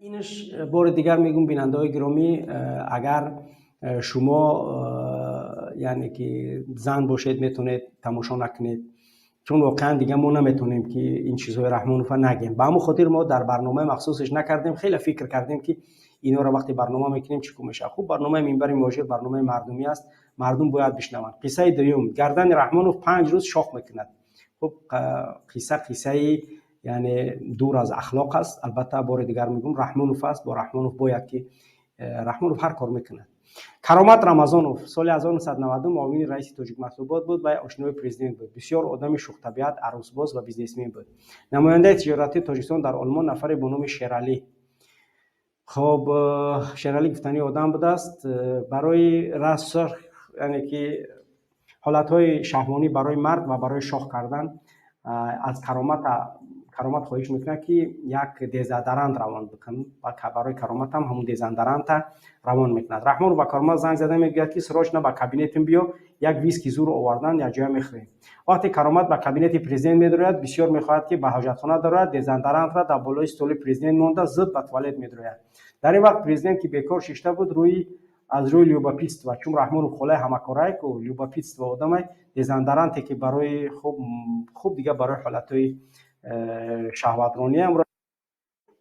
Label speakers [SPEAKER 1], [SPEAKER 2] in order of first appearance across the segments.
[SPEAKER 1] اینش بار دیگر میگم بیننده‌های گرامی، اگر شما یعنی که زن باشید میتونید تماشا نکنید، چون واقعا دیگه ما نمیتونیم که این چیزهای رحمانوف نگیم. به همون خاطر ما در برنامه مخصوصش نکردیم. خیلی فکر کردیم که اینا رو وقتی برنامه میکنیم چیکار میشه. خوب برنامه منبر مواجه برنامه مردمی است، مردم باید بشنوند. قصه دوم، گردن رحمانوف 5 روز شاخ میکند. خب قصه یعنی دور از اخلاق است. البته بار دیگر میگم رحمانوف است، با رحمانوف باید که رحمانوف هر کار میکنه. کرامت رمضانوف سال 1990 معاون رئیس تاجیک مطبوعات بود و آشنای پرزیدنت بود. بسیار آدم شوخ طبیعت، عروسباز و بیزنسمن بود. نماینده تجارتی تاجیکستان در آلمان نفر به نام شیرعلی. خب شیرعلی گفتنی آدم بود است. برای رسر یعنی که حالت‌های شهوانی برای مرد و برای شاخ کردن از کرامت خواهش میکنه که یک دیزادرانت روان بکن و برای کرامت هم همون دیزادرانت روان میکنه. رحمان و کرامت زنگ زده میگه که سراج نه با کابینتم بیا، یک ویسکی زور آوردن یا جای میخریم. وقتی کرامت با کابینت پرزیدنت میدرد، بسیار میخواهد که به حاجتخانه دارد، دیزادرانت را در بالای استول پرزیدنت مونده زد به توالت میدرد. در این وقت پرزیدنت که بیکار شیشته بود از روی لیوباپیست و چون رحمان خلای همکارای کو لیوباپیست و آدمای دیزادرانتی که برای خوب دیگه برای حالتهای شهوترانی هم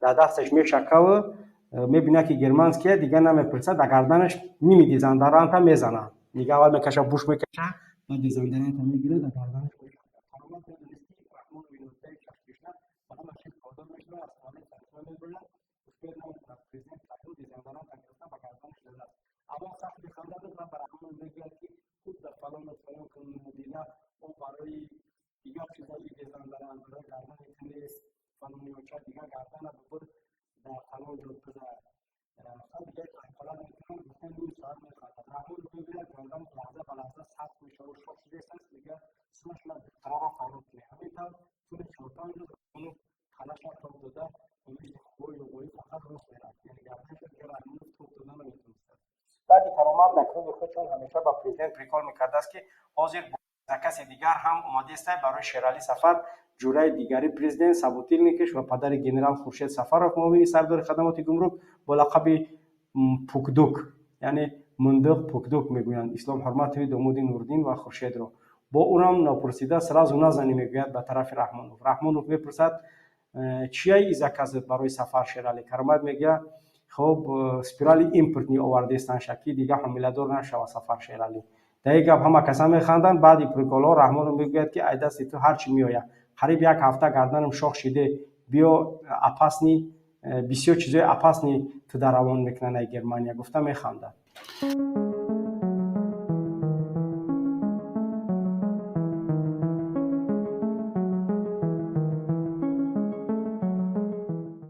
[SPEAKER 1] در دستش میشکه و میبینه که گرمانسکی دیگه نمیپرسه، در گردنش نیمی دیزادرانت هم میزنه. میگه اول میکشه بوش میکشه و دیزادرانت هم میگیره در گردنش میشکه. کرامت دونستی رحمان وینوته کشکشنه و همه چیز کادر میشه از حالت کنترل میبره. اسپیر نمیتونه پرزیدنت تحول دیزادرانت هم گرفته و گردنش داده. اما سخت خنده بود و رحمان میگه که خود در فلان دیده او برای دیگر چیزایی دیزادرانت برای گردن نیست فلانیوچه دیگر گردن ببر در فلان جد بزن خب دیگه فلان میکنم گفتن نیم ساعت میخواد رحمان میگه گردن لحظه به لحظه سخت میشه و شخص دیست است دیگه سمش من قرار فارغ کنه. همینطور طول 4-5 روز رحمان خلاش را توب داده و میشه خوی و گویی فقط روز میرد، یعنی گردنش که رحمان توب داده نمیتونسته. بعد کرامت نکرد خودشون همیشه با پرزیدنت پریکال میکرده است که حاضر کسی دیگر هم اومده است برای شیرعلی سفر جوره دیگری پرزیدنت سابوتیل میکش و پدر جنرال خورشید سفارov معاون سردار خدمات گمرک با لقب پوکدوک یعنی مندق پوکدوک میگویند. اسلام حرمت داماد نوردین و خورشید را با اونم ناپرسیده سراز و نازنی میگوید به طرف رحمانوف میپرسد چیه ایزا کسب برای سفر شیرعلی. کرامت میگه خب سپیرالی ایمپورت می آورده استن شکی دیگه حامله دار نشه سفر شیرعلی. در یک گپ همه کسا میخندن. بعد پروکولور رحمان میگوید که ای دست تو هر چی میآید قریب یک هفته گردنم شاخ شده بیا اپاسنی بسیار چیزای اپاسنی تو در روان میکنن ای گرمانیا گفته میخندن.